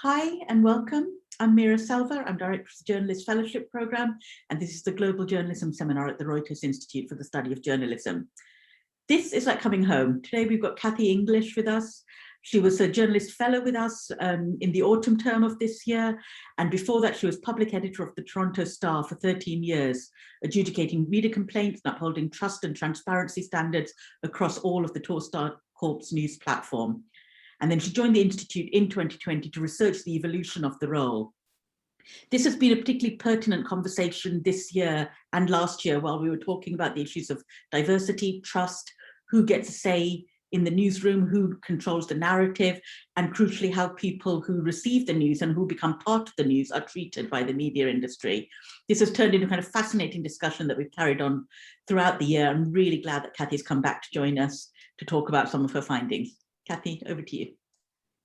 Hi and welcome. I'm Mira Salva. I'm Director of the Journalist Fellowship Programme, and this is the Global Journalism Seminar at the Reuters Institute for the Study of Journalism. This is like coming home. Today we've got Kathy English with us. She was a journalist fellow with us in the autumn term of this year, and before that she was public editor of the Toronto Star for 13 years, adjudicating reader complaints and upholding trust and transparency standards across all of the Torstar Corp's news platform. And then she joined the Institute in 2020 to research the evolution of the role. This has been a particularly pertinent conversation this year and last year while we were talking about the issues of diversity, trust, who gets a say in the newsroom, who controls the narrative, and crucially how people who receive the news and who become part of the news are treated by the media industry. This has turned into a kind of fascinating discussion that we've carried on throughout the year. I'm really glad that Kathy's come back to join us to talk about some of her findings. Kathy, over to you.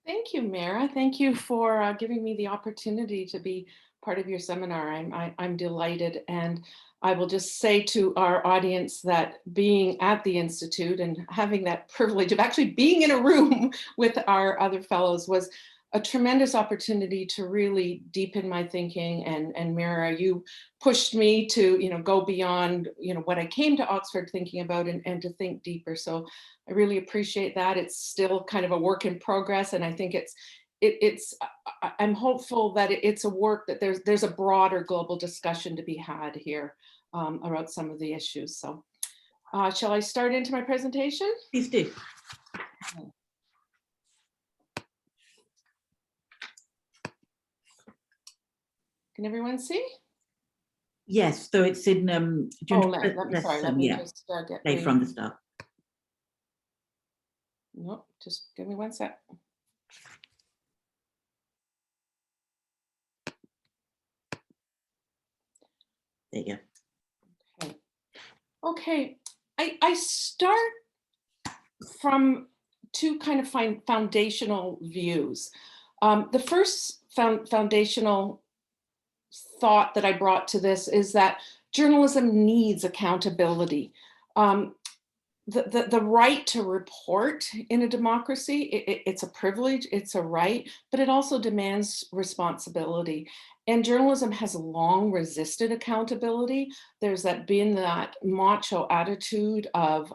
Thank you, Mira. Thank you for giving me the opportunity to be part of your seminar. I'm delighted, and I will just say to our audience that being at the Institute and having that privilege of actually being in a room with our other fellows was a tremendous opportunity to really deepen my thinking. And Mira, you pushed me to go beyond what I came to Oxford thinking about and to think deeper. So I really appreciate that. It's still kind of a work in progress, and I think I'm hopeful that it's a work that there's a broader global discussion to be had here about some of the issues. So shall I start into my presentation? Please do. Can everyone see? Yes, so it's in. Let me just get play from the start. Nope, just give me one sec. There you go. Okay. I start from two kind of foundational views. The first foundational thought that I brought to this is that journalism needs accountability. The right to report in a democracy, it's a privilege, it's a right, but it also demands responsibility. And journalism has long resisted accountability. There's been that macho attitude of,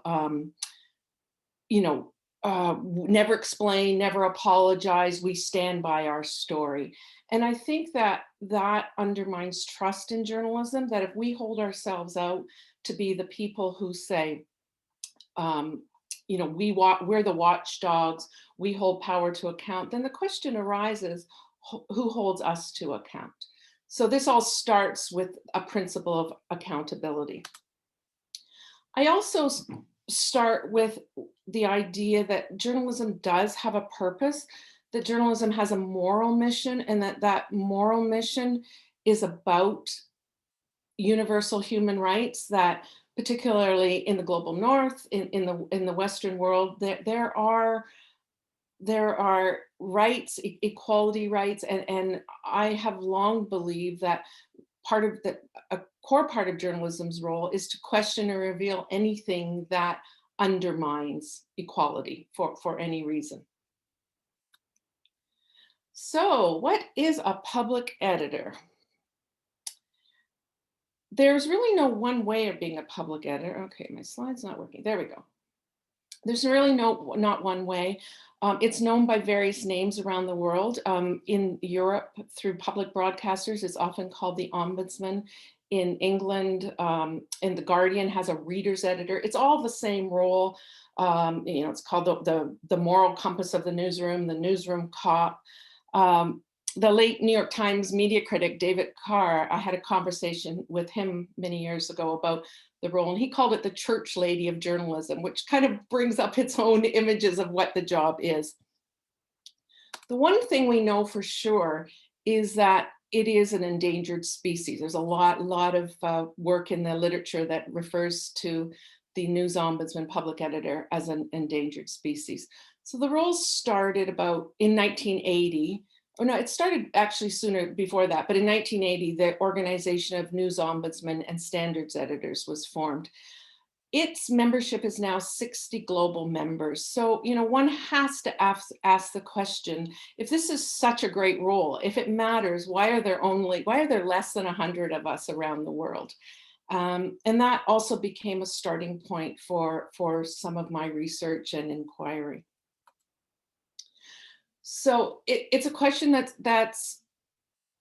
never explain, never apologize, we stand by our story. And I think that undermines trust in journalism, that if we hold ourselves out to be the people who say, we're the watchdogs, we hold power to account, then the question arises, who holds us to account? So this all starts with a principle of accountability. I also start with the idea that journalism does have a purpose, that journalism has a moral mission, and that moral mission is about universal human rights, that particularly in the global north, in the Western world, there are rights, equality rights, and I have long believed that a core part of journalism's role is to question or reveal anything that undermines equality for any reason. So, what is a public editor? There's really no one way of being a public editor. Okay, my slide's not working. There we go. There's really not one way. It's known by various names around the world. In Europe, through public broadcasters, it's often called the ombudsman. In England, and The Guardian has a reader's editor. It's all the same role. It's called the moral compass of the newsroom cop. The late New York Times media critic, David Carr, I had a conversation with him many years ago about the role, and he called it the church lady of journalism, which kind of brings up its own images of what the job is. The one thing we know for sure is that it is an endangered species. There's a lot of work in the literature that refers to the news ombudsman public editor as an endangered species. So the role started in 1980. Oh no, it started actually sooner before that, but in 1980, the Organization of News Ombudsmen and Standards Editors was formed. its membership is now 60 global members. So, one has to ask the question, if this is such a great role, if it matters, why are there less than 100 of us around the world? And that also became a starting point for some of my research and inquiry. So it's a question that's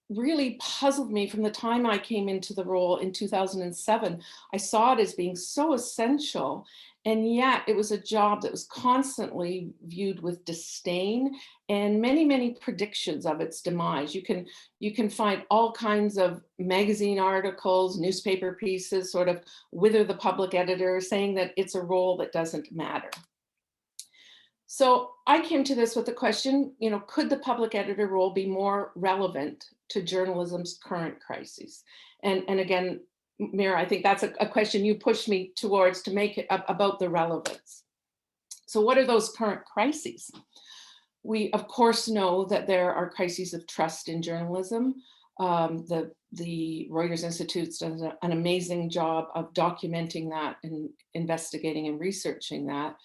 really puzzled me from the time I came into the role in 2007. I saw it as being so essential, and yet it was a job that was constantly viewed with disdain and many, many predictions of its demise. You can find all kinds of magazine articles, newspaper pieces, sort of wither the public editor, saying that it's a role that doesn't matter. So I came to this with the question, could the public editor role be more relevant to journalism's current crises? And again, Mira, I think that's a question you pushed me towards to make it about the relevance. So what are those current crises? We, of course, know that there are crises of trust in journalism. The Reuters Institute's done an amazing job of documenting that and investigating and researching that.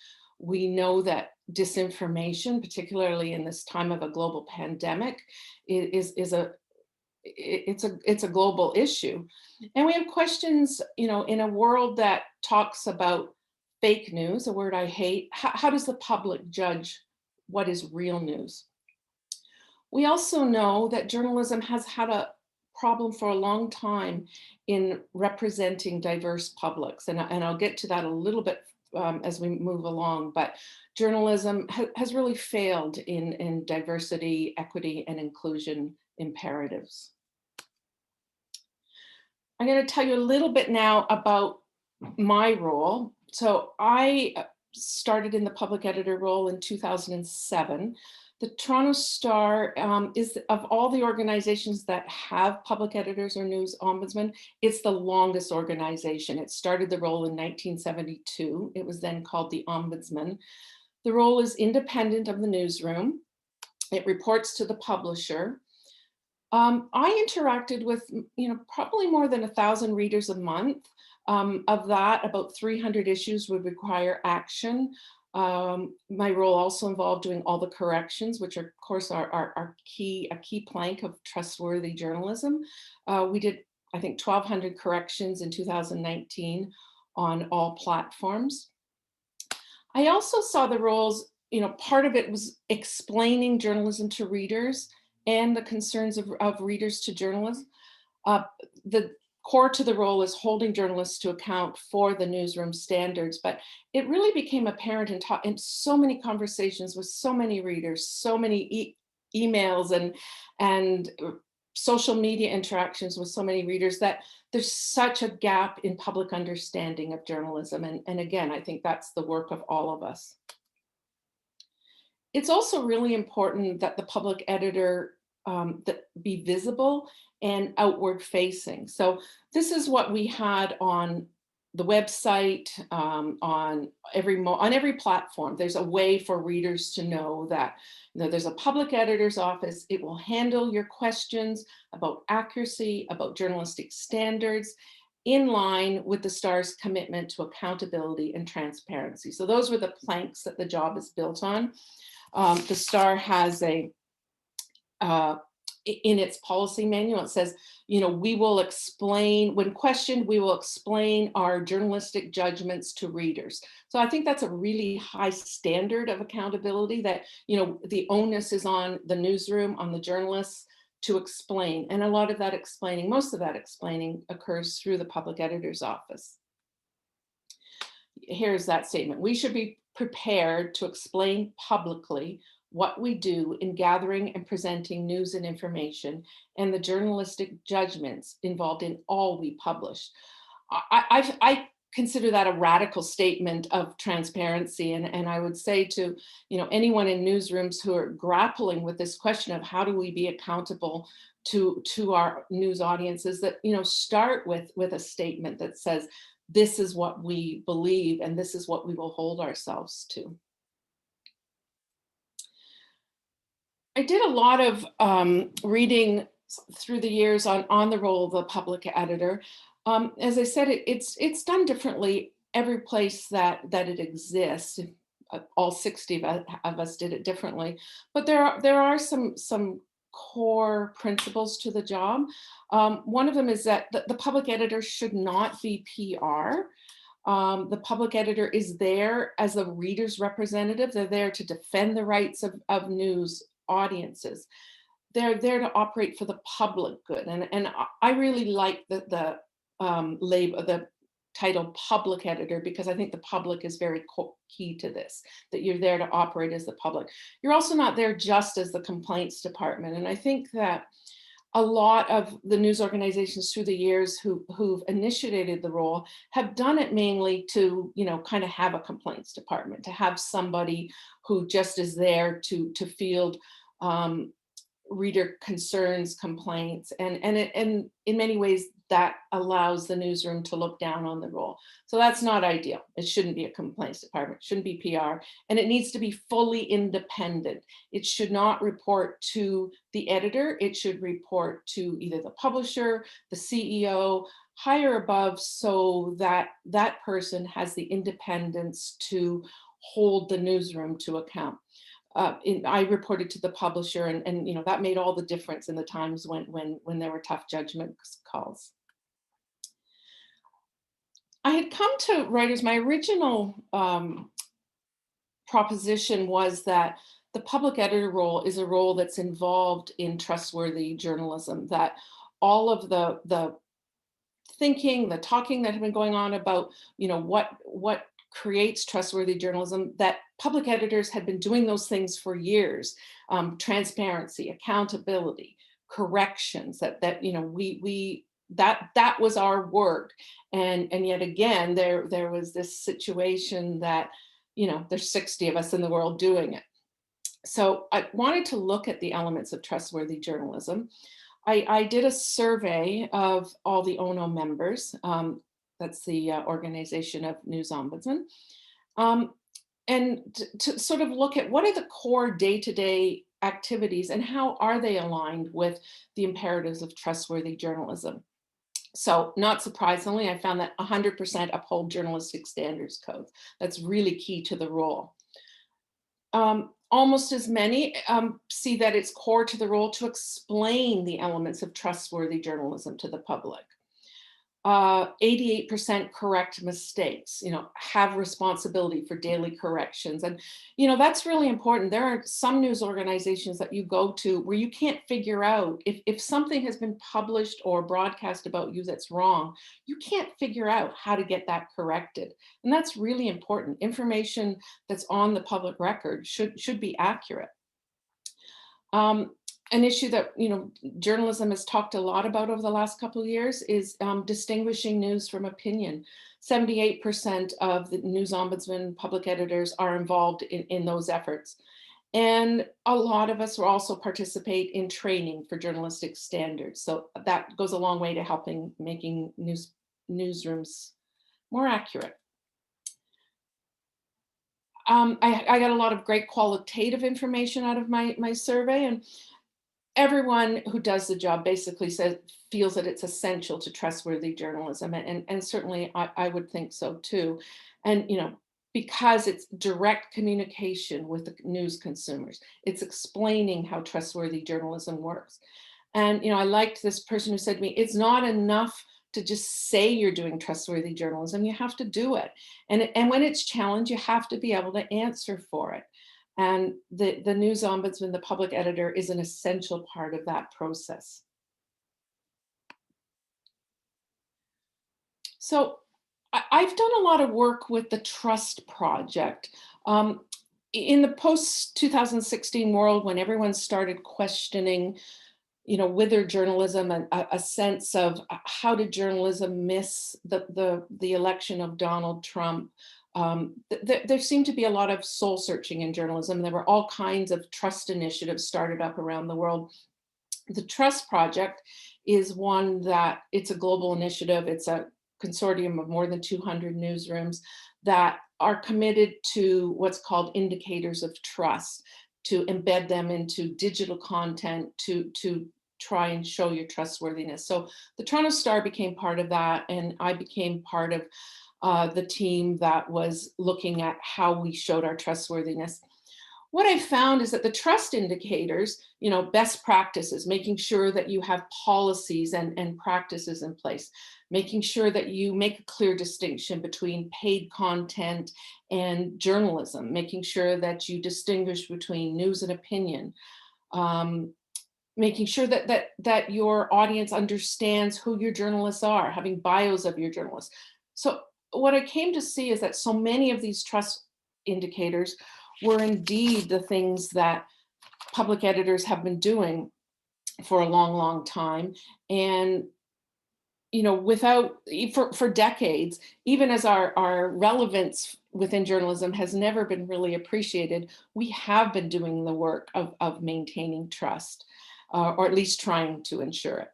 We know that disinformation, particularly in this time of a global pandemic, is a global issue. And we have questions, in a world that talks about fake news, a word I hate, how does the public judge what is real news? We also know that journalism has had a problem for a long time in representing diverse publics. And I'll get to that a little bit as we move along, but journalism has really failed in diversity, equity, and inclusion imperatives. I'm going to tell you a little bit now about my role. So I started in the public editor role in 2007. The Toronto Star is, of all the organizations that have public editors or news ombudsman, it's the longest organization. It started the role in 1972. It was then called the Ombudsman. The role is independent of the newsroom. It reports to the publisher. I interacted with, probably more than 1,000 readers a month. Of that, about 300 issues would require action. My role also involved doing all the corrections, which are, of course, a key plank of trustworthy journalism. We did, I think, 1,200 corrections in 2019 on all platforms. I also saw the roles, part of it was explaining journalism to readers and the concerns of readers to journalists. The core to the role is holding journalists to account for the newsroom standards, but it really became apparent in so many conversations with so many readers, so many emails and social media interactions with so many readers, that there's such a gap in public understanding of journalism. And again, I think that's the work of all of us. It's also really important that the public editor that be visible and outward facing. So this is what we had on the website, on every platform. There's a way for readers to know that there's a public editor's office. It will handle your questions about accuracy, about journalistic standards, in line with the Star's commitment to accountability and transparency. So those were the planks that the job is built on. The Star has in its policy manual, it says, we will explain, when questioned, we will explain our journalistic judgments to readers. So I think that's a really high standard of accountability, that, the onus is on the newsroom, on the journalists to explain. And a lot of that explaining, most of that explaining, occurs through the public editor's office. Here's that statement. We should be prepared to explain publicly what we do in gathering and presenting news and information, and the journalistic judgments involved in all we publish. I consider that a radical statement of transparency, and I would say to anyone in newsrooms who are grappling with this question of how do we be accountable to our news audiences, that start with a statement that says this is what we believe and this is what we will hold ourselves to. I did a lot of reading through the years on the role of the public editor. As I said, it's done differently every place that it exists. All 60 of us did it differently, but there are some core principles to the job. One of them is that the public editor should not be PR. The public editor is there as a reader's representative. They're there to defend the rights of news audiences. They're there to operate for the public good. And I really like the label, the title public editor, because I think the public is very key to this, that you're there to operate as the public. You're also not there just as the complaints department. And I think that a lot of the news organizations through the years who've initiated the role have done it mainly to, kind of have a complaints department, to have somebody who just is there to field reader concerns, complaints, and in many ways that allows the newsroom to look down on the role. So that's not ideal. It shouldn't be a complaints department, it shouldn't be PR, and it needs to be fully independent. It should not report to the editor. It should report to either the publisher, the CEO, higher above, so that that person has the independence to hold the newsroom to account. I reported to the publisher, and that made all the difference in the times when there were tough judgment calls. I had come to writers. My original proposition was that the public editor role is a role that's involved in trustworthy journalism. That all of the thinking, the talking that had been going on about, what creates trustworthy journalism, that public editors had been doing those things for years. Transparency, accountability, corrections, that was our work. And yet again, there was this situation that, there's 60 of us in the world doing it. So I wanted to look at the elements of trustworthy journalism. I did a survey of all the ONO members. That's the Organization of News Ombudsmen. And to sort of look at what are the core day-to-day activities and how are they aligned with the imperatives of trustworthy journalism. So not surprisingly, I found that 100% uphold journalistic standards codes. That's really key to the role. Almost as many see that it's core to the role to explain the elements of trustworthy journalism to the public. 88% correct mistakes, have responsibility for daily corrections. And, that's really important. There are some news organizations that you go to where you can't figure out if something has been published or broadcast about you that's wrong, you can't figure out how to get that corrected. And that's really important. Information that's on the public record should be accurate. An issue that journalism has talked a lot about over the last couple of years is distinguishing news from opinion. 78% of the news ombudsman public editors are involved in those efforts. And a lot of us will also participate in training for journalistic standards. So that goes a long way to helping making newsrooms more accurate. I got a lot of great qualitative information out of my survey, and everyone who does the job basically feels that it's essential to trustworthy journalism. And certainly I would think so too. And, because it's direct communication with the news consumers, it's explaining how trustworthy journalism works. And, I liked this person who said to me, it's not enough to just say you're doing trustworthy journalism, you have to do it. And when it's challenged, you have to be able to answer for it. And the news ombudsman, the public editor, is an essential part of that process. So I've done a lot of work with the Trust Project. In the post-2016 world, when everyone started questioning, wither journalism and a sense of how did journalism miss the election of Donald Trump, there seemed to be a lot of soul searching in journalism. There were all kinds of trust initiatives started up around the world. The Trust Project is one that it's a global initiative. It's a consortium of more than 200 newsrooms that are committed to what's called indicators of trust, to embed them into digital content to try and show your trustworthiness. So the Toronto Star became part of that, and I became part of the team that was looking at how we showed our trustworthiness. What I found is that the trust indicators, best practices, making sure that you have policies and practices in place, making sure that you make a clear distinction between paid content and journalism, making sure that you distinguish between news and opinion, making sure that your audience understands who your journalists are, having bios of your journalists. So what I came to see is that so many of these trust indicators were indeed the things that public editors have been doing for a long, long time. And, for decades, even as our relevance within journalism has never been really appreciated, we have been doing the work of maintaining trust, or at least trying to ensure it.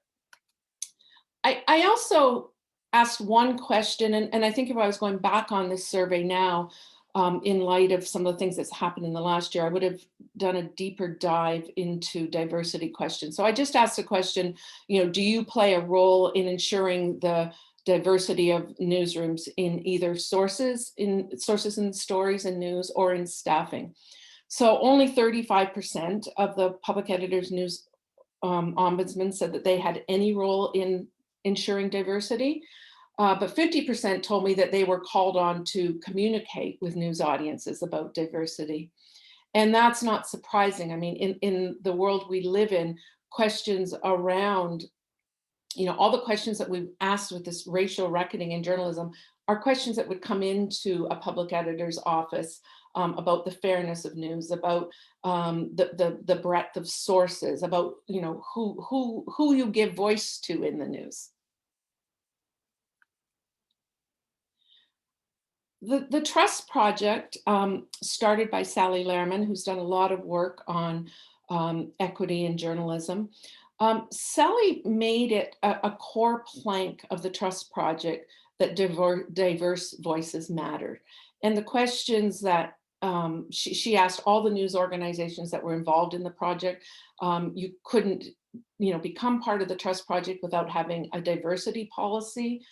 I also asked one question, and I think if I was going back on this survey now, in light of some of the things that's happened in the last year, I would have done a deeper dive into diversity questions. So I just asked the question, do you play a role in ensuring the diversity of newsrooms in either sources in stories and news, or in staffing? So only 35% of the public editors news ombudsman said that they had any role in ensuring diversity. But 50% told me that they were called on to communicate with news audiences about diversity. And that's not surprising. I mean, in the world we live in, questions around, all the questions that we've asked with this racial reckoning in journalism are questions that would come into a public editor's office, about the fairness of news, about the breadth of sources, about who you give voice to in the news. The Trust Project, started by Sally Lehrman, who's done a lot of work on equity in journalism. Sally made it a core plank of the Trust Project that diverse voices matter. And the questions that she asked all the news organizations that were involved in the project, you couldn't become part of the Trust Project without having a diversity policy.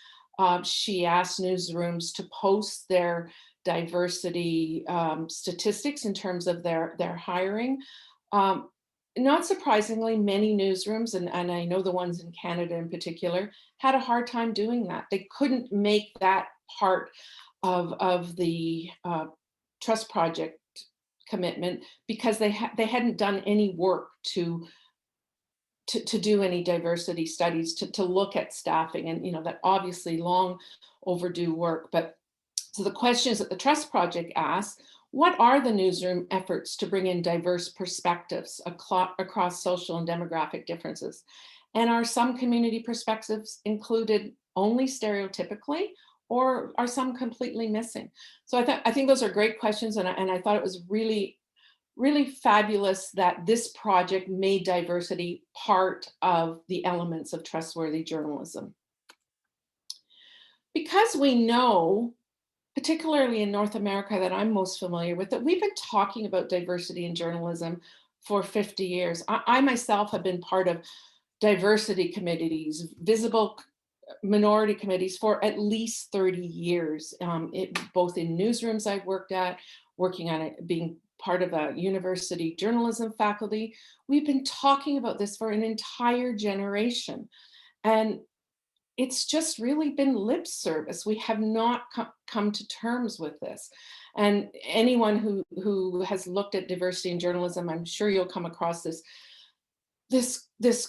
She asked newsrooms to post their diversity statistics in terms of their hiring. Not surprisingly, many newsrooms, and I know the ones in Canada in particular, had a hard time doing that. They couldn't make that part of the Trust Project commitment because they hadn't done any work to do any diversity studies, to look at staffing, and that obviously long overdue work. But so the questions that the Trust Project asks: what are the newsroom efforts to bring in diverse perspectives across social and demographic differences? And are some community perspectives included only stereotypically, or are some completely missing? So I think those are great questions, and I thought it was really fabulous that this project made diversity part of the elements of trustworthy journalism. Because we know, particularly in North America that I'm most familiar with, that we've been talking about diversity in journalism for 50 years. I myself have been part of diversity committees, visible minority committees for at least 30 years, both in newsrooms I've worked at, working on it, being part of a university journalism faculty. We've been talking about this for an entire generation. And it's just really been lip service. We have not come to terms with this. And anyone who has looked at diversity in journalism, I'm sure you'll come across this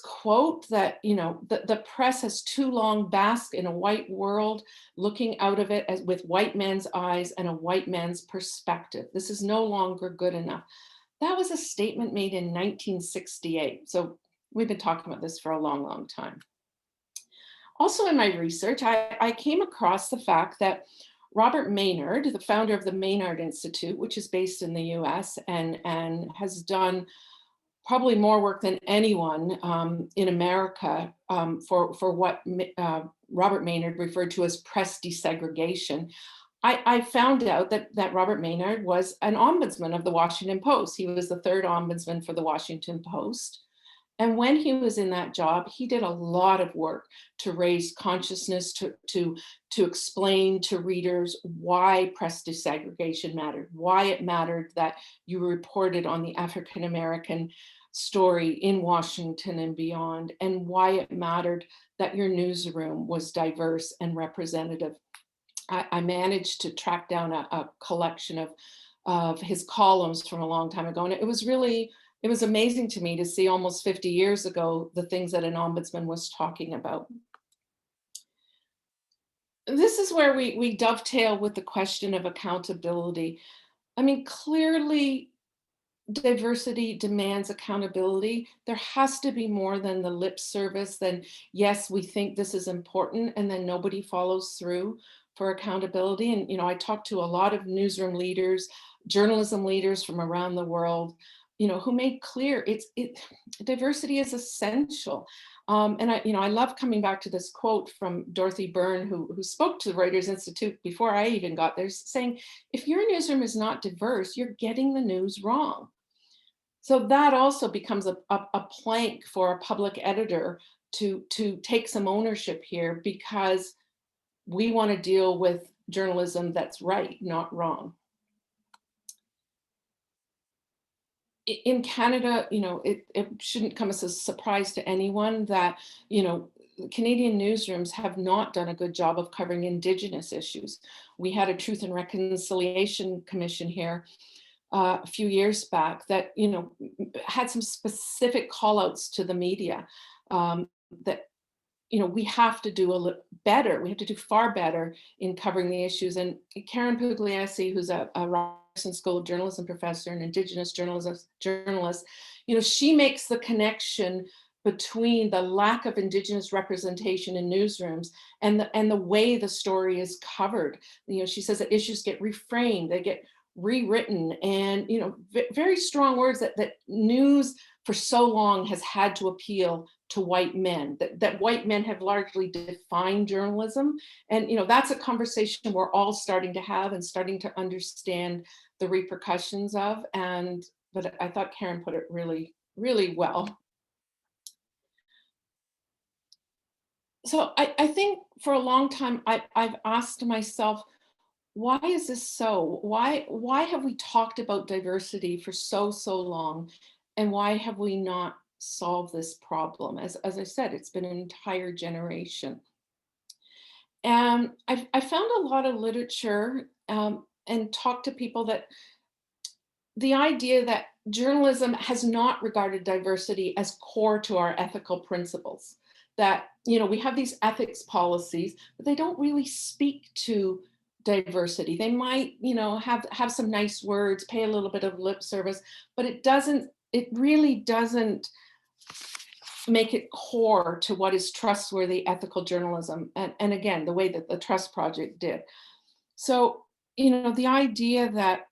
quote that, the press has too long basked in a white world, looking out of it with white man's eyes and a white man's perspective. This is no longer good enough. That was a statement made in 1968. So we've been talking about this for a long, long time. Also in my research, I came across the fact that Robert Maynard, the founder of the Maynard Institute, which is based in the US and has done probably more work than anyone in America for what Robert Maynard referred to as press desegregation. I found out that Robert Maynard was an ombudsman of the Washington Post. He was the third ombudsman for the Washington Post. And when he was in that job, he did a lot of work to raise consciousness, to explain to readers why press desegregation mattered, why it mattered that you reported on the African American story in Washington and beyond, and why it mattered that your newsroom was diverse and representative. I managed to track down a collection of his columns from a long time ago, and it was amazing to me to see almost 50 years ago the things that an ombudsman was talking about. This is where we dovetail with the question of accountability. I mean, clearly diversity demands accountability. There has to be more than the lip service, than yes, we think this is important, and then nobody follows through for accountability. And, I talked to a lot of newsroom leaders, journalism leaders from around the world, who made clear diversity is essential. And I love coming back to this quote from Dorothy Byrne, who spoke to the Reuters Institute before I even got there, saying, if your newsroom is not diverse, you're getting the news wrong. So that also becomes a plank for a public editor to take some ownership here, because we want to deal with journalism that's right, not wrong. In Canada, it shouldn't come as a surprise to anyone that, Canadian newsrooms have not done a good job of covering Indigenous issues. We had a Truth and Reconciliation Commission here a few years back that, had some specific call outs to the media that, we have to do a little better. We have to do far better in covering the issues. And Karen Pugliese, who's a Ryerson School of Journalism professor and Indigenous journalist, she makes the connection between the lack of Indigenous representation in newsrooms and the way the story is covered. She says that issues get reframed, they get rewritten, and very strong words that news for so long has had to appeal to white men, that white men have largely defined journalism. And that's a conversation we're all starting to have and starting to understand the repercussions of. But I thought Karen put it really, really well. So I think for a long time I've asked myself, why is this so? Why have we talked about diversity for so long? And why have we not solved this problem? As I said, it's been an entire generation. And I found a lot of literature and talked to people that the idea that journalism has not regarded diversity as core to our ethical principles. That, we have these ethics policies, but they don't really speak to diversity. They might, have some nice words, pay a little bit of lip service, but it really doesn't make it core to what is trustworthy ethical journalism. And again, the way that the Trust Project did. So, the idea that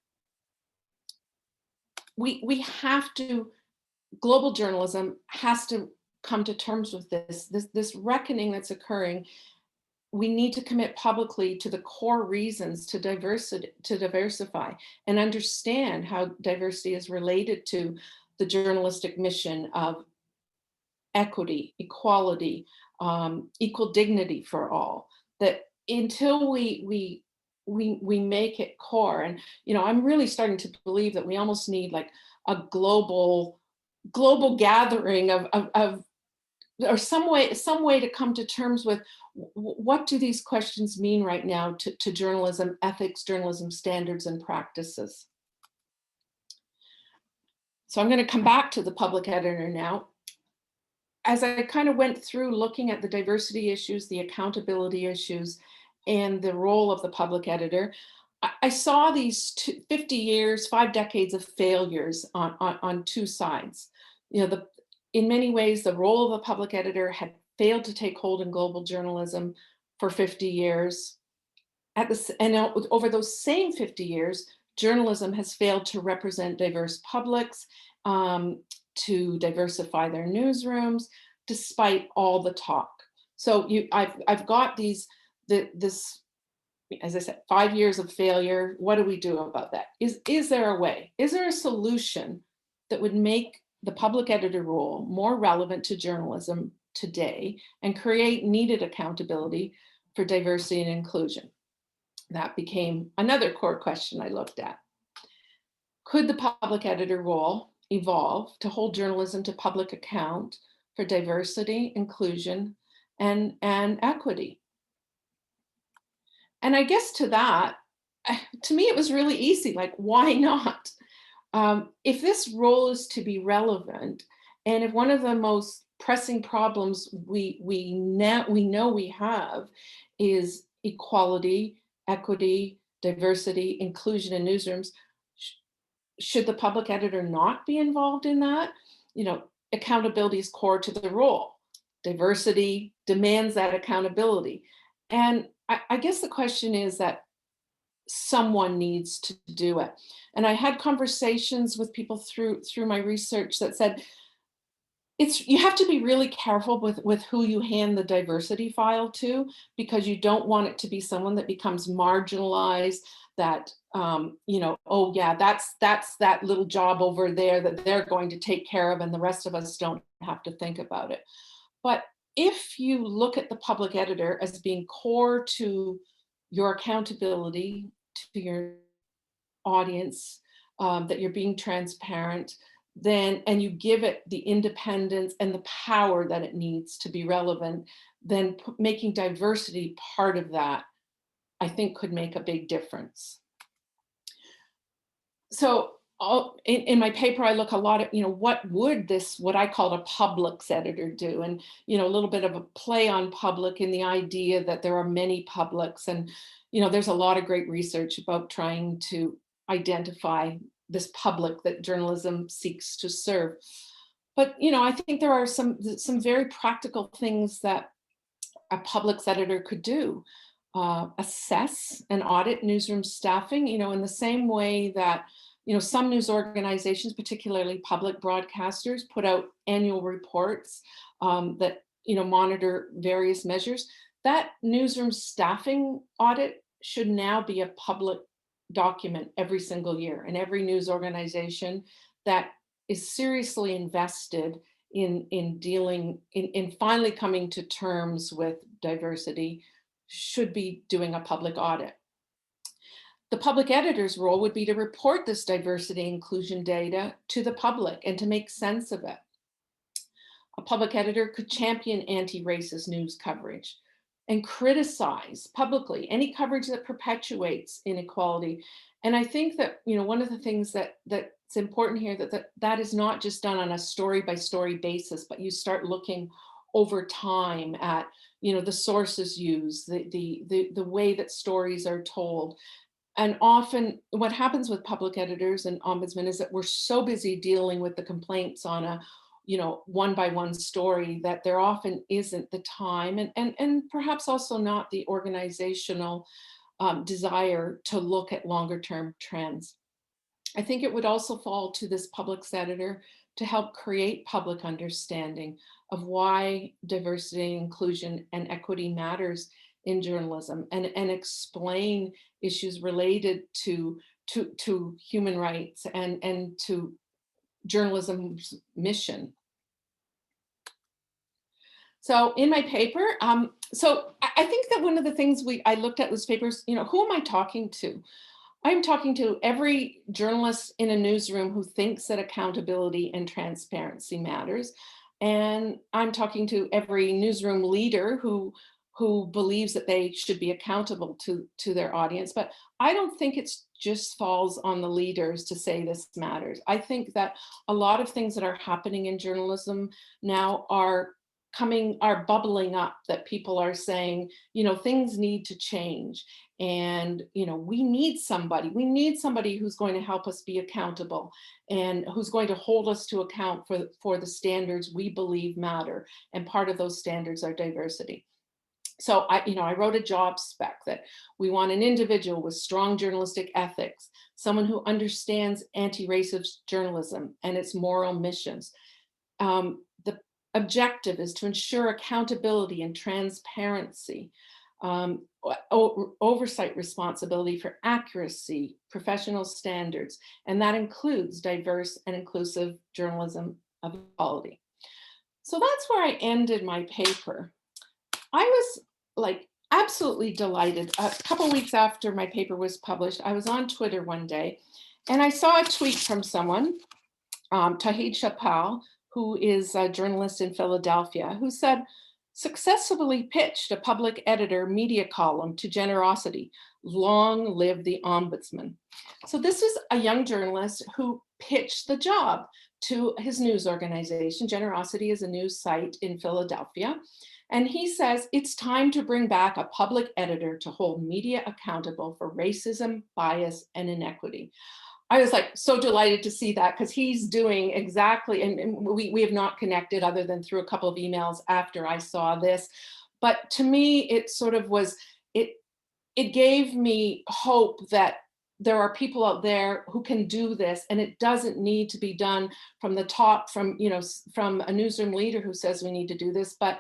we have to, global journalism has to come to terms with this reckoning that's occurring. We need to commit publicly to the core reasons to diversify and understand how diversity is related to the journalistic mission of equity, equality, equal dignity for all. That until we make it core, and I'm really starting to believe that we almost need like a global gathering of or some way to come to terms with what do these questions mean right now to journalism ethics, journalism standards and practices. So I'm going to come back to the public editor now. As I kind of went through looking at the diversity issues, the accountability issues, and the role of the public editor, I saw these 50 years, 5 decades of failures on two sides. In many ways, the role of a public editor had failed to take hold in global journalism for 50 years. And over those same 50 years, journalism has failed to represent diverse publics, to diversify their newsrooms, despite all the talk. So I've got this, as I said, 5 years of failure. What do we do about that? Is there a way? Is there a solution that would make the public editor role more relevant to journalism today and create needed accountability for diversity and inclusion? That became another core question I looked at. Could the public editor role evolve to hold journalism to public account for diversity, inclusion, and equity? And I guess to that, to me, it was really easy. Like, why not? If this role is to be relevant, and if one of the most pressing problems we know we have is equality, equity, diversity, inclusion in newsrooms, should the public editor not be involved in that? You know, accountability is core to the role. Diversity demands that accountability. And I guess the question is that someone needs to do it. And I had conversations with people through my research that said, you have to be really careful with who you hand the diversity file to, because you don't want it to be someone that becomes marginalized, that oh yeah, that's that little job over there that they're going to take care of and the rest of us don't have to think about it. But if you look at the public editor as being core to your accountability to your audience, that you're being transparent, then, and you give it the independence and the power that it needs to be relevant, then making diversity part of that, I think, could make a big difference. So in my paper, I look a lot at, what would what I call a publics editor do? And, a little bit of a play on public in the idea that there are many publics. And, there's a lot of great research about trying to identify this public that journalism seeks to serve. But, I think there are some very practical things that a publics editor could do. Assess and audit newsroom staffing, in the same way that some news organizations, particularly public broadcasters, put out annual reports that monitor various measures. That newsroom staffing audit should now be a public document every single year, and every news organization that is seriously invested in dealing in finally coming to terms with diversity should be doing a public audit. The public editor's role would be to report this diversity inclusion data to the public and to make sense of it. A public editor could champion anti-racist news coverage and criticize publicly any coverage that perpetuates inequality. And I think that, one of the things that's important here, that is not just done on a story by story basis, but you start looking over time at, the sources used, the way that stories are told. And often what happens with public editors and ombudsmen is that we're so busy dealing with the complaints on a, one by one story, that there often isn't the time and perhaps also not the organizational desire to look at longer term trends. I think it would also fall to this publics editor to help create public understanding of why diversity, inclusion, and equity matters in journalism, and explain issues related to human rights and to journalism's mission. So in my paper, so I think that one of the things I looked at this paper is, who am I talking to? I'm talking to every journalist in a newsroom who thinks that accountability and transparency matters. And I'm talking to every newsroom leader who believes that they should be accountable to their audience. But I don't think it just falls on the leaders to say this matters. I think that a lot of things that are happening in journalism now are bubbling up, that people are saying, things need to change. And, we need somebody who's going to help us be accountable and who's going to hold us to account for the standards we believe matter. And part of those standards are diversity. So I wrote a job spec that we want an individual with strong journalistic ethics, someone who understands anti-racist journalism and its moral missions. The objective is to ensure accountability and transparency, oversight responsibility for accuracy, professional standards, and that includes diverse and inclusive journalism of equality. So that's where I ended my paper. I was like absolutely delighted. A couple of weeks after my paper was published, I was on Twitter one day and I saw a tweet from someone, Tahid Chapal, who is a journalist in Philadelphia, who said, successfully pitched a public editor media column to Generosity. Long live the ombudsman. So this is a young journalist who pitched the job to his news organization. Generosity is a news site in Philadelphia. And he says, it's time to bring back a public editor to hold media accountable for racism, bias, and inequity. I was like so delighted to see that because he's doing exactly, and we have not connected other than through a couple of emails after I saw this. But to me, it sort of was, it gave me hope that there are people out there who can do this, and it doesn't need to be done from the top, from a newsroom leader who says we need to do this, but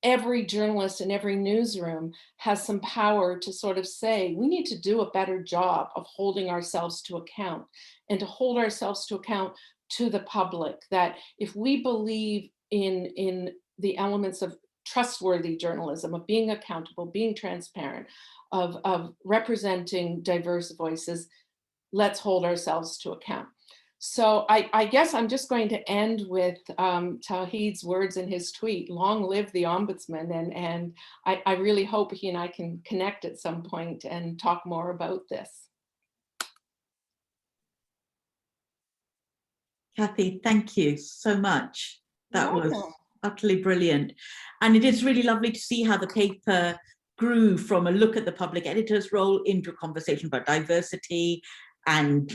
every journalist in every newsroom has some power to sort of say, we need to do a better job of holding ourselves to account, and to hold ourselves to account to the public, that if we believe in the elements of trustworthy journalism, of being accountable, being transparent, of representing diverse voices, let's hold ourselves to account. So I guess I'm just going to end with Tawhid's words in his tweet, long live the ombudsman. And I really hope he and I can connect at some point and talk more about this. Kathy, thank you so much. That was utterly brilliant. And it is really lovely to see how the paper grew from a look at the public editor's role into a conversation about diversity and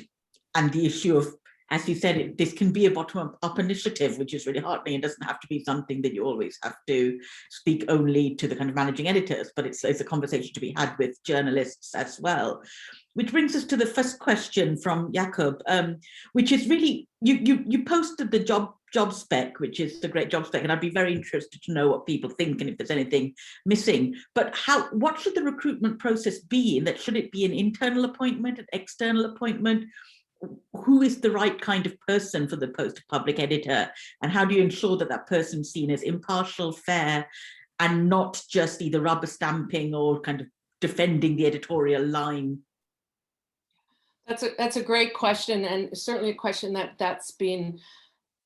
the issue of, as you said, this can be a bottom-up initiative, which is really heartening. It doesn't have to be something that you always have to speak only to the kind of managing editors, but it's a conversation to be had with journalists as well. Which brings us to the first question from Jakob, which is really, you posted the job spec, which is the great job spec, and I'd be very interested to know what people think and if there's anything missing. But what should the recruitment process be? And that should it be an internal appointment, an external appointment? Who is the right kind of person for the post of public editor? And how do you ensure that that person's seen as impartial, fair, and not just either rubber stamping or kind of defending the editorial line? That's a great question, and certainly a question that's been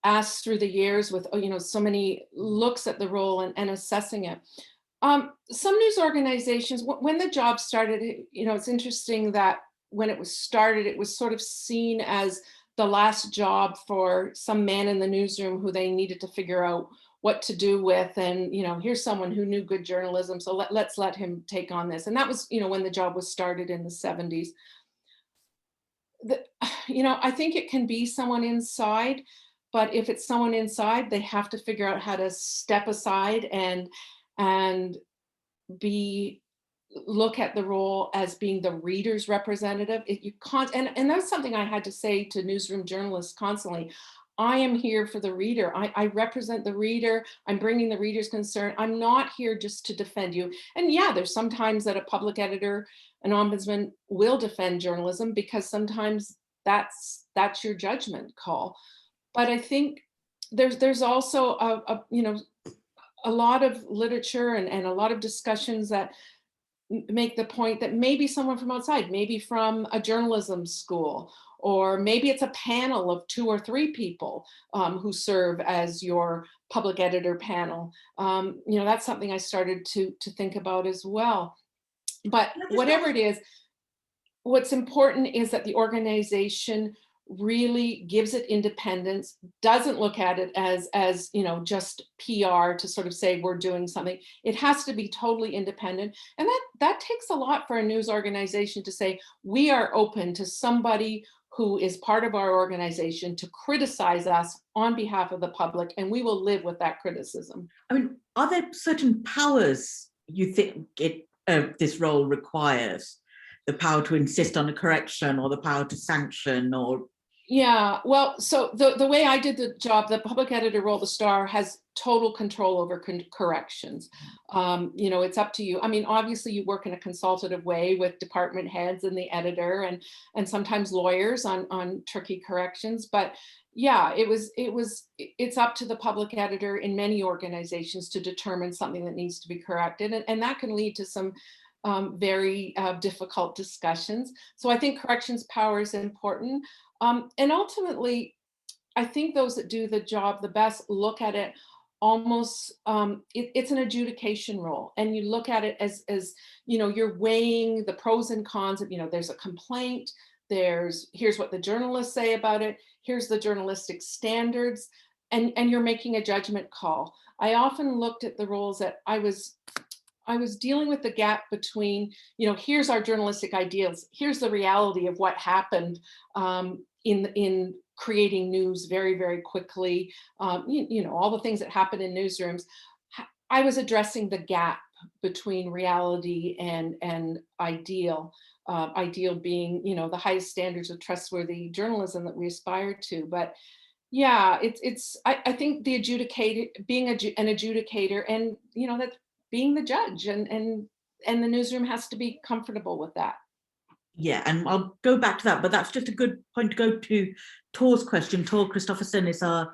asked through the years with so many looks at the role and assessing it. Some news organizations, when the job started, it's interesting that when it was started, it was sort of seen as the last job for some man in the newsroom who they needed to figure out what to do with, and here's someone who knew good journalism, so let's let him take on this. And that was when the job was started in the 70s. I think it can be someone inside, but if it's someone inside, they have to figure out how to step aside and look at the role as being the reader's representative. You can't, and that's something I had to say to newsroom journalists constantly. I am here for the reader. I represent the reader. I'm bringing the reader's concern. I'm not here just to defend you. And yeah, there's sometimes that a public editor, an ombudsman will defend journalism because sometimes that's your judgment call. But I think there's also a lot of literature and a lot of discussions that make the point that maybe someone from outside, maybe from a journalism school, or maybe it's a panel of 2 or 3 people who serve as your public editor panel. That's something I started to think about as well. But whatever it is, what's important is that the organization really gives it independence, doesn't look at it as just PR to sort of say we're doing something. It has to be totally independent. And that takes a lot for a news organization to say, we are open to somebody who is part of our organization to criticize us on behalf of the public, and we will live with that criticism. I mean, are there certain powers you think this role requires? The power to insist on a correction, or the power to sanction, or Yeah, well, so the way I did the job, the public editor role, the Star has total control over corrections. It's up to you. I mean, obviously you work in a consultative way with department heads and the editor and sometimes lawyers on tricky corrections. But yeah, it's up to the public editor in many organizations to determine something that needs to be corrected. And that can lead to some very difficult discussions. So I think corrections power is important. And ultimately, I think those that do the job the best look at it almost, it's an adjudication role. And you look at it as you're weighing the pros and cons of, there's a complaint, here's what the journalists say about it, here's the journalistic standards, and you're making a judgment call. I often looked at the roles that I was dealing with the gap between, here's our journalistic ideals, here's the reality of what happened in creating news very, very quickly, all the things that happen in newsrooms. I was addressing the gap between reality and ideal, ideal being, the highest standards of trustworthy journalism that we aspire to. But yeah, I think the being an adjudicator and, that being the judge and the newsroom has to be comfortable with that. Yeah, and I'll go back to that, but that's just a good point to go to Tor's question. Tor Christofferson is a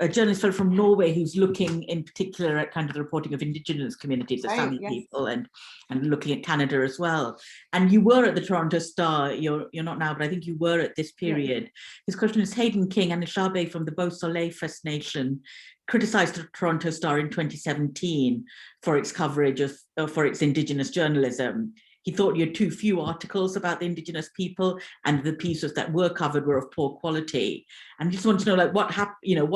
journalist fellow from Norway who's looking in particular at kind of the reporting of Indigenous communities, the Sami people, and looking at Canada as well. And you were at the Toronto Star, you're not now, but I think you were at this period. Yeah. His question is, Hayden King and Ishabe from the Beau Soleil First Nation criticized the Toronto Star in 2017 for its coverage for its Indigenous journalism. He thought you had too few articles about the Indigenous people, and the pieces that were covered were of poor quality. And I just want to know, like, what happened?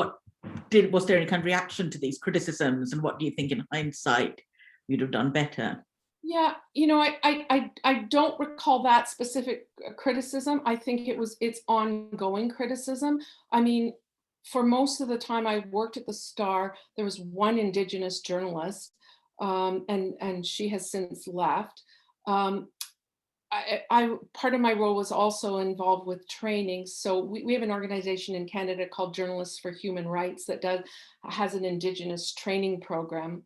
Was there any kind of reaction to these criticisms, and what do you think, in hindsight, you'd have done better? Yeah, I don't recall that specific criticism. I think it's ongoing criticism. I mean, for most of the time I worked at the Star, there was one Indigenous journalist, and she has since left. Part of my role was also involved with training. So we have an organization in Canada called Journalists for Human Rights that has an Indigenous training program.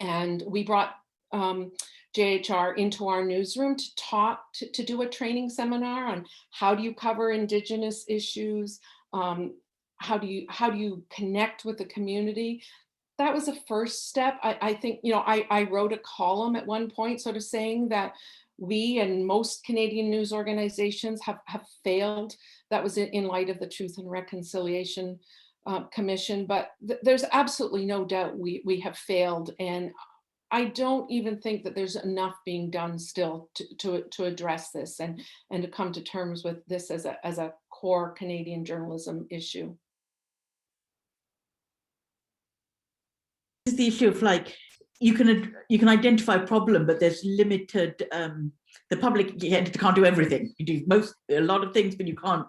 And we brought JHR into our newsroom to do a training seminar on how do you cover Indigenous issues, how do you connect with the community. That was a first step. I think, I wrote a column at one point sort of saying that we and most Canadian news organizations have failed. That was in light of the Truth and Reconciliation Commission. But there's absolutely no doubt we have failed. And I don't even think that there's enough being done still to address this and to come to terms with this as a core Canadian journalism issue. Is the issue of, like, you can identify a problem, but there's limited. The public can't do everything. You do a lot of things, but you can't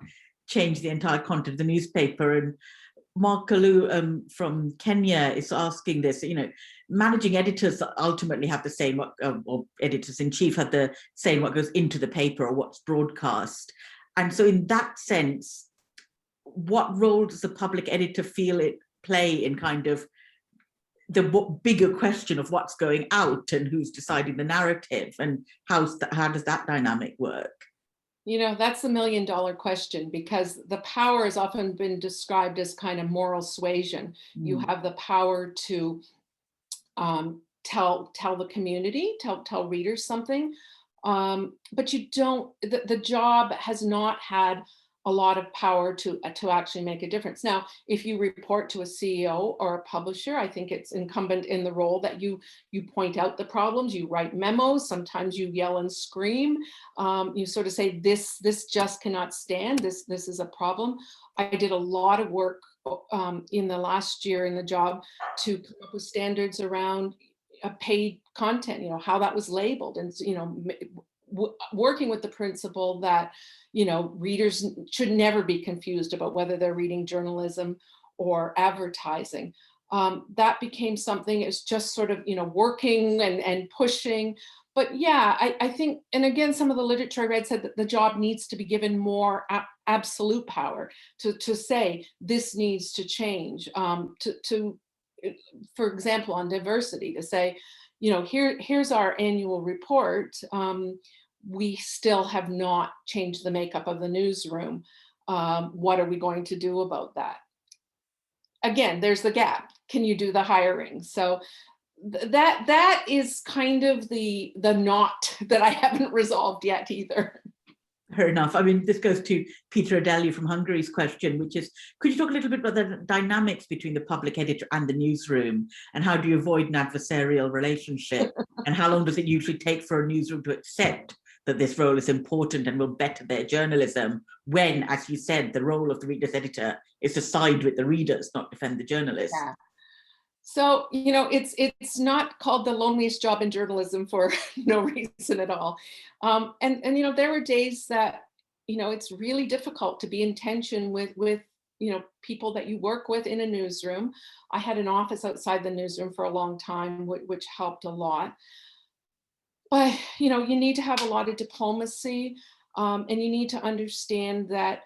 change the entire content of the newspaper. And Mark Kalu from Kenya is asking this. Managing editors ultimately have the same, or editors in chief have the same what goes into the paper or what's broadcast. And so, in that sense, what role does the public editor feel it play in kind of the bigger question of what's going out and who's deciding the narrative, and how does that dynamic work? That's the $1 million question, because the power has often been described as kind of moral suasion. You have the power to tell the community, tell readers something, but you don't. The job has not had a lot of power to actually make a difference. Now, if you report to a CEO or a publisher, I think it's incumbent in the role that you point out the problems, you write memos, sometimes you yell and scream, you sort of say, this just cannot stand, this is a problem. I did a lot of work in the last year in the job to come up with standards around paid content, how that was labeled, and working with the principle that readers should never be confused about whether they're reading journalism or advertising. That became something, it's just sort of working and pushing. But yeah, I think, and again, some of the literature I read said that the job needs to be given more absolute power to say this needs to change, for example, on diversity, to say, here's our annual report. We still have not changed the makeup of the newsroom. What are we going to do about that? Again, there's the gap. Can you do the hiring? So that is kind of the knot that I haven't resolved yet either. Fair enough. I mean, this goes to Peter Adeli from Hungary's question, which is, could you talk a little bit about the dynamics between the public editor and the newsroom, and how do you avoid an adversarial relationship? And how long does it usually take for a newsroom to accept that this role is important and will better their journalism, when, as you said, the role of the reader's editor is to side with the readers, not defend the journalists? Yeah. So, it's not called the loneliest job in journalism for no reason at all. And there were days that, it's really difficult to be in tension with people that you work with in a newsroom. I had an office outside the newsroom for a long time, which helped a lot. But, you need to have a lot of diplomacy, and you need to understand that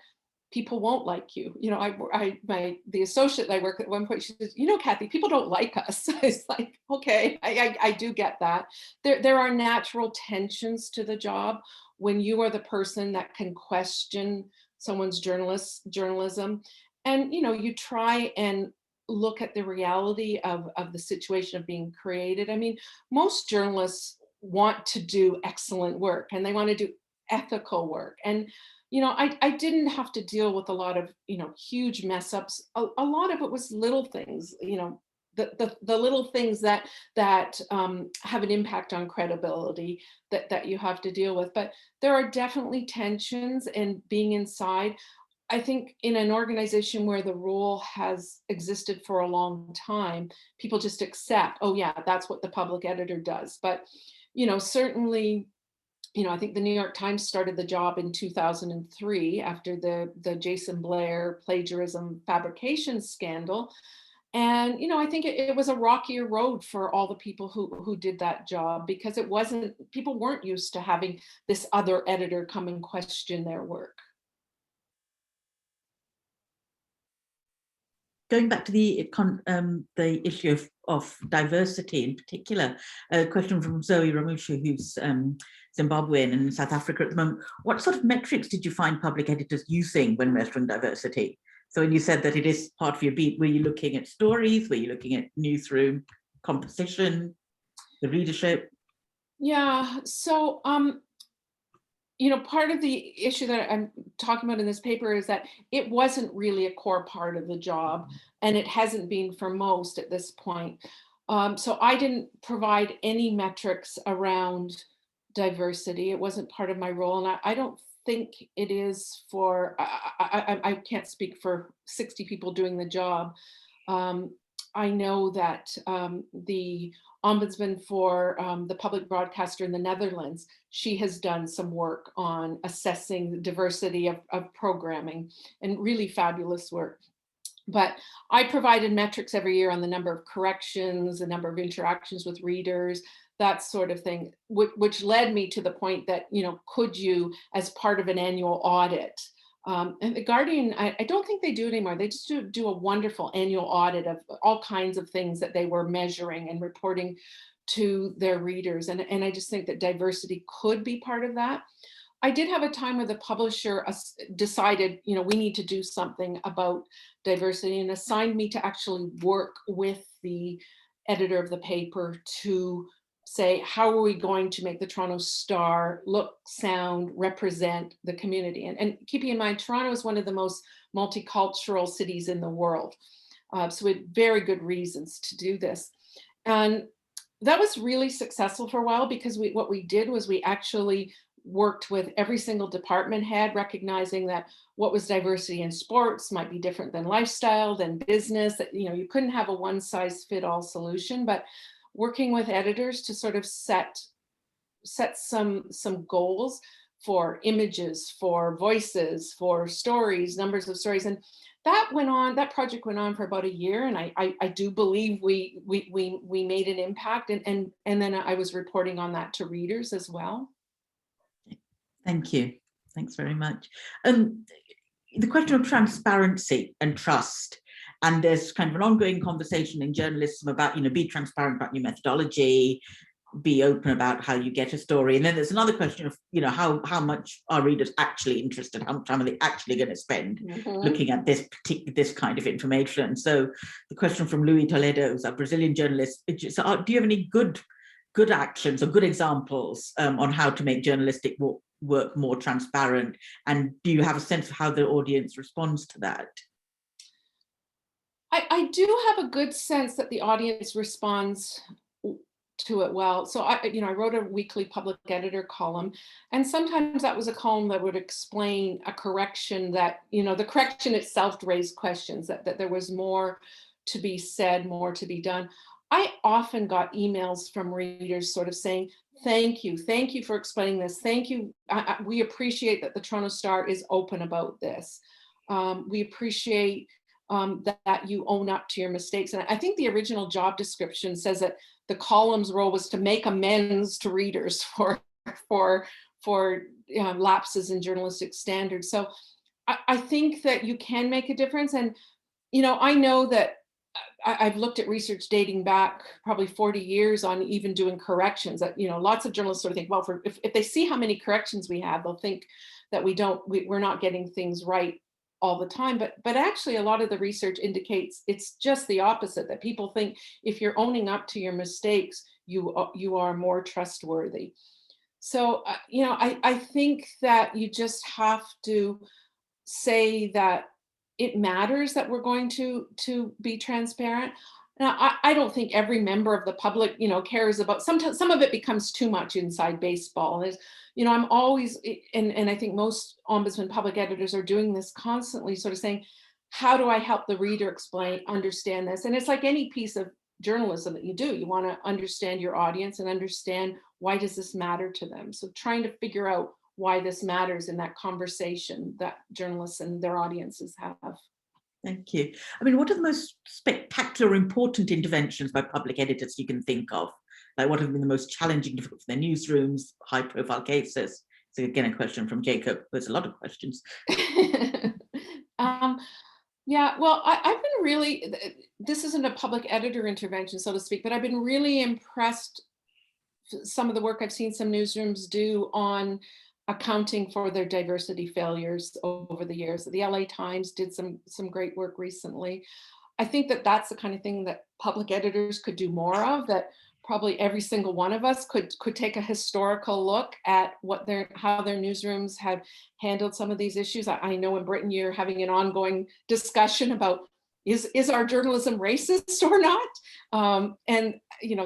people won't like you. The associate that I work at one point, she says, Kathy, people don't like us. It's like, okay, I do get that. There are natural tensions to the job when you are the person that can question someone's journalism. And, you try and look at the reality of the situation of being created. I mean, most journalists want to do excellent work, and they want to do ethical work. And I didn't have to deal with a lot of, huge mess ups. A lot of it was little things, the little things that have an impact on credibility that you have to deal with. But there are definitely tensions, and being inside, I think in an organization where the role has existed for a long time, people just accept, oh yeah, that's what the public editor does. But, certainly, I think the New York Times started the job in 2003 after the Jason Blair plagiarism fabrication scandal. And, I think it was a rockier road for all the people who did that job, because people weren't used to having this other editor come and question their work. Going back to the issue of diversity in particular, a question from Zoe Ramushu, who's Zimbabwean and in South Africa at the moment. What sort of metrics did you find public editors using when measuring diversity? So when you said that it is part of your beat, were you looking at stories? Were you looking at newsroom composition, the readership? Yeah, so part of the issue that I'm talking about in this paper is that it wasn't really a core part of the job, and it hasn't been for most at this point. So I didn't provide any metrics around diversity. It wasn't part of my role, and I don't think it is for, I can't speak for 60 people doing the job. I know that the ombudsman for the public broadcaster in the Netherlands, she has done some work on assessing the diversity of programming, and really fabulous work. But I provided metrics every year on the number of corrections, the number of interactions with readers, that sort of thing, which led me to the point that, could you, as part of an annual audit, and the Guardian, I don't think they do it anymore. They just do a wonderful annual audit of all kinds of things that they were measuring and reporting to their readers. And I just think that diversity could be part of that. I did have a time where the publisher decided, we need to do something about diversity, and assigned me to actually work with the editor of the paper to say, how are we going to make the Toronto Star look, sound, represent the community? And keeping in mind, Toronto is one of the most multicultural cities in the world. So we had very good reasons to do this. And that was really successful for a while, because what we did was we actually worked with every single department head, recognizing that what was diversity in sports might be different than lifestyle, than business, that, you couldn't have a one size fit all solution, but working with editors to sort of set some goals for images, for voices, for stories, numbers of stories. And that project went on for about a year. And I do believe we made an impact. And then I was reporting on that to readers as well. Thank you. Thanks very much. the question of transparency and trust. And there's kind of an ongoing conversation in journalism about, be transparent about your methodology, be open about how you get a story. And then there's another question of, how much are readers actually interested? How much time are they actually going to spend looking at this kind of information? So the question from Louis Toledo, who's a Brazilian journalist, so do you have any good actions or good examples on how to make journalistic work more transparent? And do you have a sense of how the audience responds to that? I do have a good sense that the audience responds to it well. So I wrote a weekly public editor column, and sometimes that was a column that would explain a correction that, the correction itself raised questions, that there was more to be said, more to be done. I often got emails from readers sort of saying, thank you for explaining this. Thank you. We appreciate that the Toronto Star is open about this. We appreciate that you own up to your mistakes. And I think the original job description says that the column's role was to make amends to readers for lapses in journalistic standards. So I think that you can make a difference. And, I know that I've looked at research dating back probably 40 years on even doing corrections that, lots of journalists sort of think, well, if they see how many corrections we have, they'll think that we're not getting things right all the time. But actually a lot of the research indicates it's just the opposite, that people think if you're owning up to your mistakes, you are more trustworthy. So, I think that you just have to say that it matters that we're going to be transparent. Now, I don't think every member of the public, cares about, sometimes some of it becomes too much inside baseball. I'm always, and I think most ombudsman public editors are doing this constantly, sort of saying, how do I help the reader understand this? And it's like any piece of journalism that you do, you want to understand your audience and understand, why does this matter to them? So trying to figure out why this matters in that conversation that journalists and their audiences have. Thank you. I mean, what are the most spectacular, important interventions by public editors you can think of? Like, what have been the most challenging, difficult for their newsrooms, high-profile cases? So again, a question from Jacob. There's a lot of questions. Yeah, well, I've been really, this isn't a public editor intervention, so to speak, but I've been really impressed some of the work I've seen some newsrooms do on accounting for their diversity failures over the years. The LA Times did some great work recently. I think that that's the kind of thing that public editors could do more of, that probably every single one of us could take a historical look at how their newsrooms have handled some of these issues. I know in Britain you're having an ongoing discussion about, is our journalism racist or not? And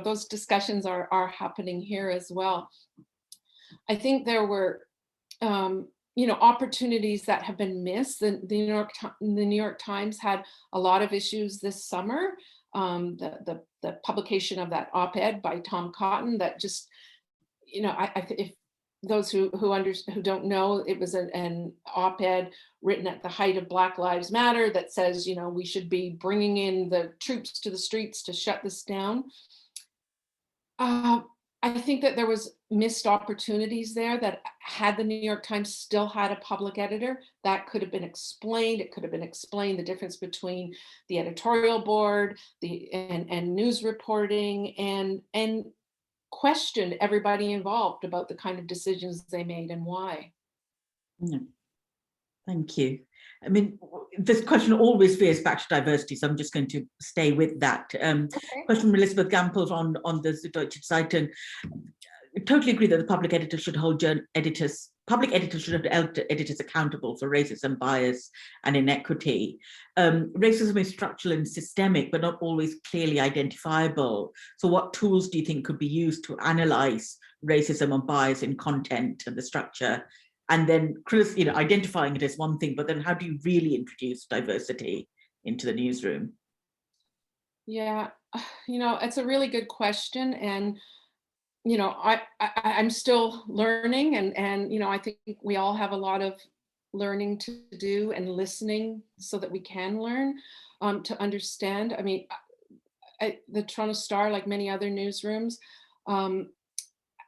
those discussions are happening here as well. I think there were opportunities that have been missed. The New York Times had a lot of issues this summer. The publication of that op-ed by Tom Cotton that just, if those who don't know, it was an op-ed written at the height of Black Lives Matter that says, we should be bringing in the troops to the streets to shut this down. I think that there was missed opportunities there, that had the New York Times still had a public editor, that could have been explained. It could have been explained, the difference between the editorial board and news reporting, and questioned everybody involved about the kind of decisions they made and why. Yeah. Thank you. I mean, this question always veers back to diversity, so I'm just going to stay with that. Okay. Question from Elizabeth Gampel on the Süddeutsche Zeitung. I totally agree that the public editor should hold editors accountable for racism, bias, and inequity. Racism is structural and systemic, but not always clearly identifiable. So what tools do you think could be used to analyze racism and bias in content and the structure? And then, identifying it as one thing, but then how do you really introduce diversity into the newsroom? Yeah, it's a really good question. And, I'm still learning, and I think we all have a lot of learning to do and listening so that we can learn to understand. I mean, the Toronto Star, like many other newsrooms,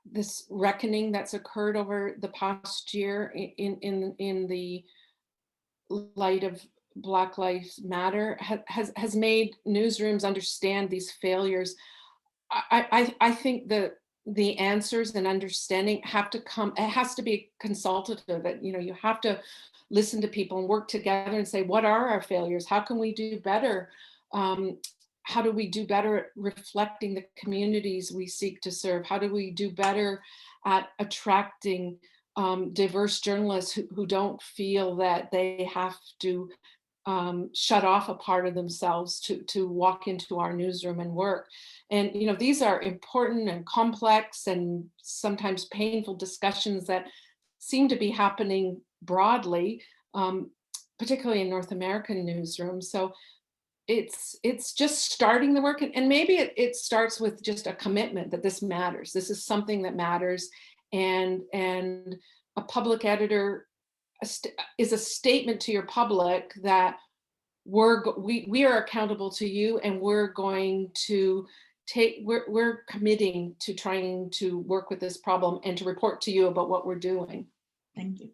this reckoning that's occurred over the past year in the light of Black Lives Matter has made newsrooms understand these failures. I think the answers and understanding have to come, it has to be consultative. You have to listen to people and work together and say, what are our failures? How can we do better? How do we do better at reflecting the communities we seek to serve? How do we do better at attracting diverse journalists who don't feel that they have to shut off a part of themselves to walk into our newsroom and work? And these are important and complex and sometimes painful discussions that seem to be happening broadly, particularly in North American newsrooms. So it's just starting the work, and maybe it starts with just a commitment that this matters. This is something that matters, and a public editor is a statement to your public that we are accountable to you, and we're going to we're committing to trying to work with this problem and to report to you about what we're doing. Thank you.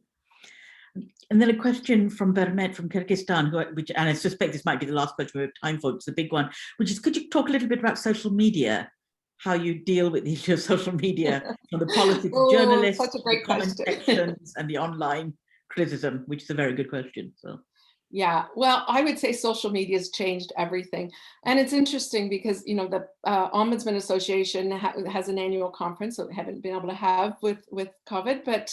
And then a question from Bernette from Kyrgyzstan, and I suspect this might be the last question we have time for, it's a big one, which is, could you talk a little bit about social media, how you deal with the issue of social media, from the politics of journalists, such a great the comment question. sections, and the online criticism, which is a very good question. So. Yeah, well, I would say social media has changed everything. And it's interesting because, the Ombudsman Association has an annual conference that we haven't been able to have with COVID. But,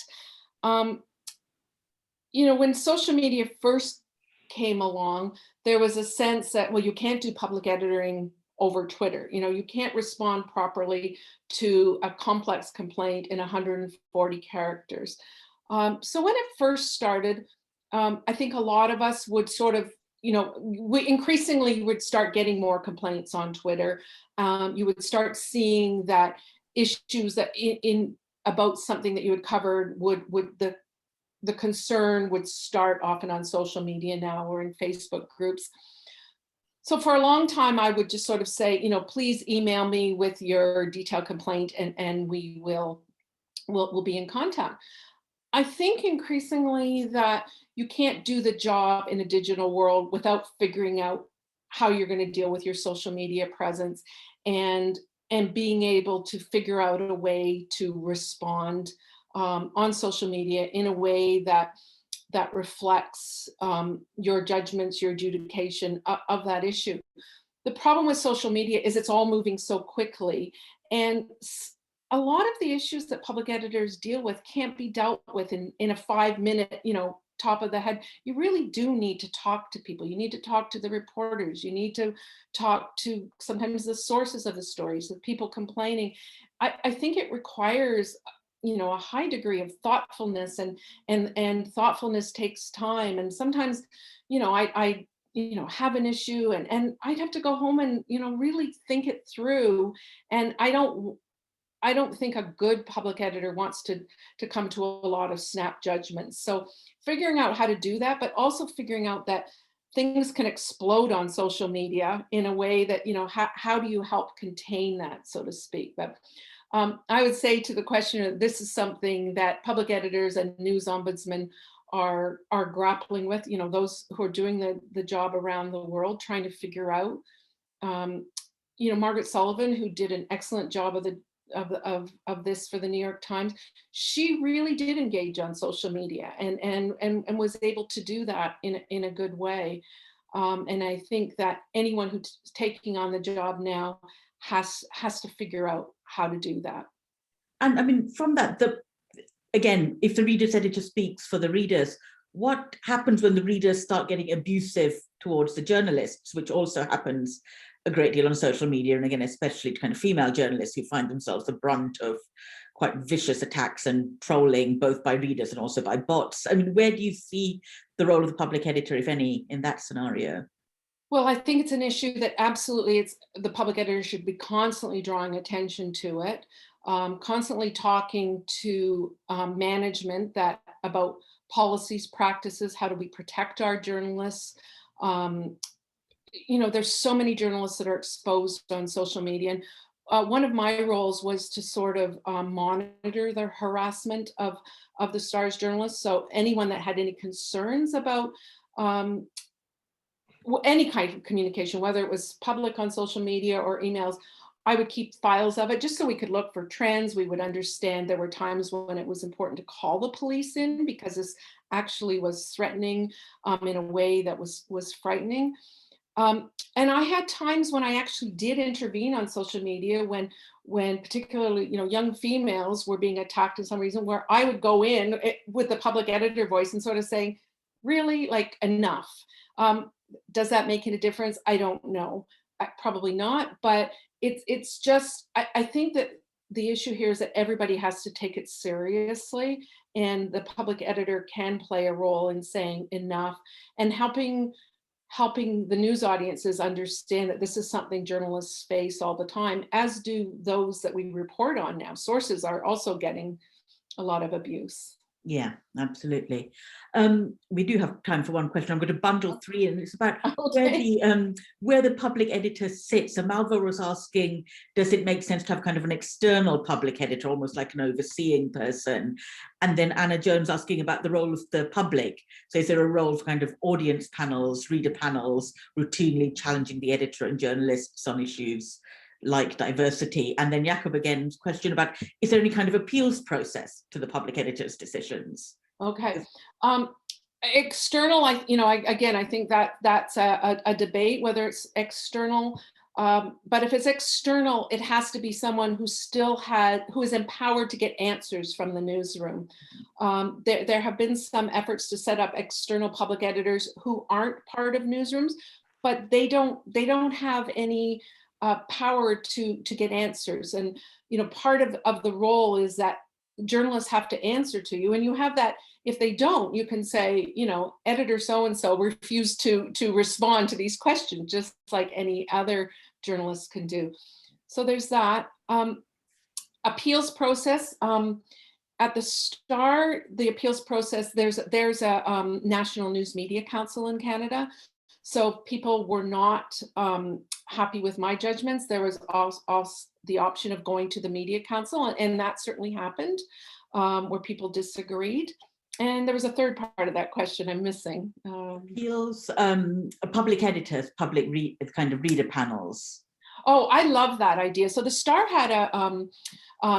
when social media first came along, there was a sense that, well, you can't do public editing over Twitter. You can't respond properly to a complex complaint in 140 characters. So when it first started, I think a lot of us would sort of, we increasingly would start getting more complaints on Twitter. You would start seeing that issues that in about something that you had covered would the concern would start often on social media now or in Facebook groups. So for a long time, I would just sort of say, please email me with your detailed complaint, and we will be in contact. I think increasingly that you can't do the job in a digital world without figuring out how you're going to deal with your social media presence, and being able to figure out a way to respond on social media in a way that reflects your judgments, your adjudication of that issue. The problem with social media is it's all moving so quickly, and a lot of the issues that public editors deal with can't be dealt with in a 5-minute, top of the head. You really do need to talk to people. You need to talk to the reporters. You need to talk to sometimes the sources of the stories, the people complaining. I think it requires a high degree of thoughtfulness, and thoughtfulness takes time. And sometimes, I have an issue, and I'd have to go home and, really think it through. And I don't think a good public editor wants to come to a lot of snap judgments. So figuring out how to do that, but also figuring out that things can explode on social media in a way that, how do you help contain that, so to speak? But I would say to the question, this is something that public editors and news ombudsmen are grappling with, those who are doing the job around the world, trying to figure out. Margaret Sullivan, who did an excellent job of this for the New York Times, she really did engage on social media and was able to do that in a good way. And I think that anyone who's taking on the job now has to figure out how to do that. And I mean, from that, again, if the reader's editor speaks for the readers, what happens when the readers start getting abusive towards the journalists, which also happens a great deal on social media, and again, especially kind of female journalists who find themselves the brunt of quite vicious attacks and trolling, both by readers and also by bots? I mean, where do you see the role of the public editor, if any, in that scenario? Well, I think it's an issue that absolutely the public editor should be constantly drawing attention to it, constantly talking to management about policies, practices, how do we protect our journalists? There's so many journalists that are exposed on social media. And one of my roles was to sort of monitor the harassment of the Star's journalists. So anyone that had any concerns about any kind of communication, whether it was public on social media or emails, I would keep files of it just so we could look for trends. We would understand there were times when it was important to call the police in because this actually was threatening in a way that was frightening. And I had times when I actually did intervene on social media when particularly, young females were being attacked in some reason, where I would go in with the public editor voice and sort of saying, really, like, enough. Does that make any difference? I don't know. Probably not, but it's just, I think that the issue here is that everybody has to take it seriously, and the public editor can play a role in saying enough and helping the news audiences understand that this is something journalists face all the time, as do those that we report on now. Sources are also getting a lot of abuse. Yeah, absolutely. We do have time for one question. I'm going to bundle three, and it's about where the public editor sits. So Malva was asking, does it make sense to have kind of an external public editor, almost like an overseeing person? And then Anna Jones asking about the role of the public. So is there a role for kind of audience panels, reader panels, routinely challenging the editor and journalists on issues like diversity? And then Jakob again's question about, is there any kind of appeals process to the public editor's decisions? Okay. External, I think that's a debate whether it's external. But if it's external, it has to be someone who is empowered to get answers from the newsroom. There have been some efforts to set up external public editors who aren't part of newsrooms, but they don't have any power to get answers. And part of the role is that journalists have to answer to you, and you have that. If they don't, you can say, editor so-and-so refused to respond to these questions, just like any other journalist can do. So there's that. Appeals process. At the start, the appeals process, there's a National News Media Council in Canada. So people were not happy with my judgments. There was also the option of going to the Media Council, and that certainly happened, where people disagreed. And there was a third part of that question I'm missing. Appeals, public editors, kind of reader panels. Oh, I love that idea. So the Star had a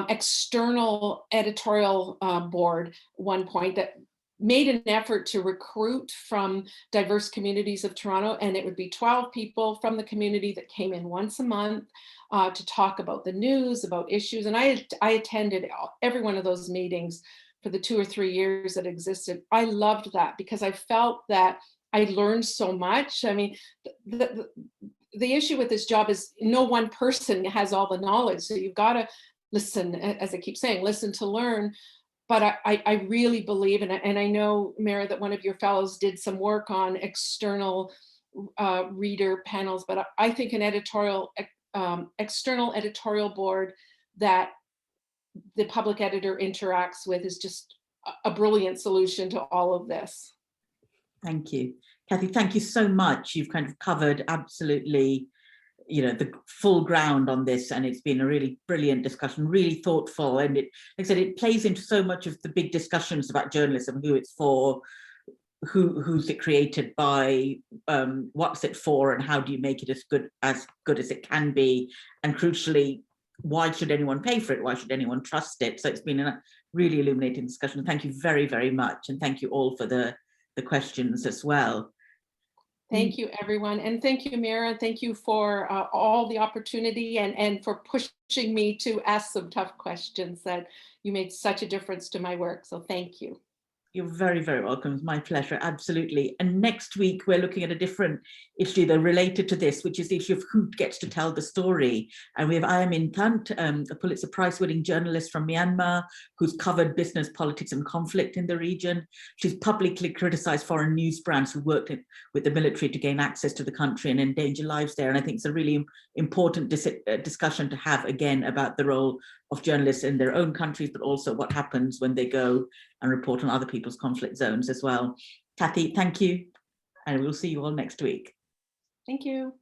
external editorial board one point that made an effort to recruit from diverse communities of Toronto, and it would be 12 people from the community that came in once a month to talk about the news, about issues. And I attended every one of those meetings for the 2 or 3 years that existed. I loved that because I felt that I learned so much. I mean, the issue with this job is no one person has all the knowledge. So you've got to listen, as I keep saying, listen to learn. But I really believe, and I know, Mara, that one of your fellows did some work on external reader panels, but I think an external editorial board that the public editor interacts with is just a brilliant solution to all of this. Thank you. Kathy, thank you so much. You've kind of covered absolutely, the full ground on this, and it's been a really brilliant discussion, really thoughtful. And it, like I said, it plays into so much of the big discussions about journalism, who it's for, who's it created by, what's it for, and how do you make it as good as it can be, and crucially, why should anyone pay for it? Why should anyone trust it? So it's been a really illuminating discussion. Thank you very, very much, and thank you all for the questions as well. Thank you, everyone. And thank you, Mira. Thank you for all the opportunity and for pushing me to ask some tough questions. That you made such a difference to my work. So thank you. You're very, very welcome. It's my pleasure. Absolutely. And next week, we're looking at a different issue though related to this, which is the issue of who gets to tell the story. And we have Ayamin Tant, a Pulitzer Prize winning journalist from Myanmar, who's covered business, politics and conflict in the region. She's publicly criticized foreign news brands who worked with the military to gain access to the country and endanger lives there. And I think it's a really important discussion to have again about the role of journalists in their own countries, but also what happens when they go and report on other people's conflict zones as well. Kathy, thank you. And we'll see you all next week. Thank you.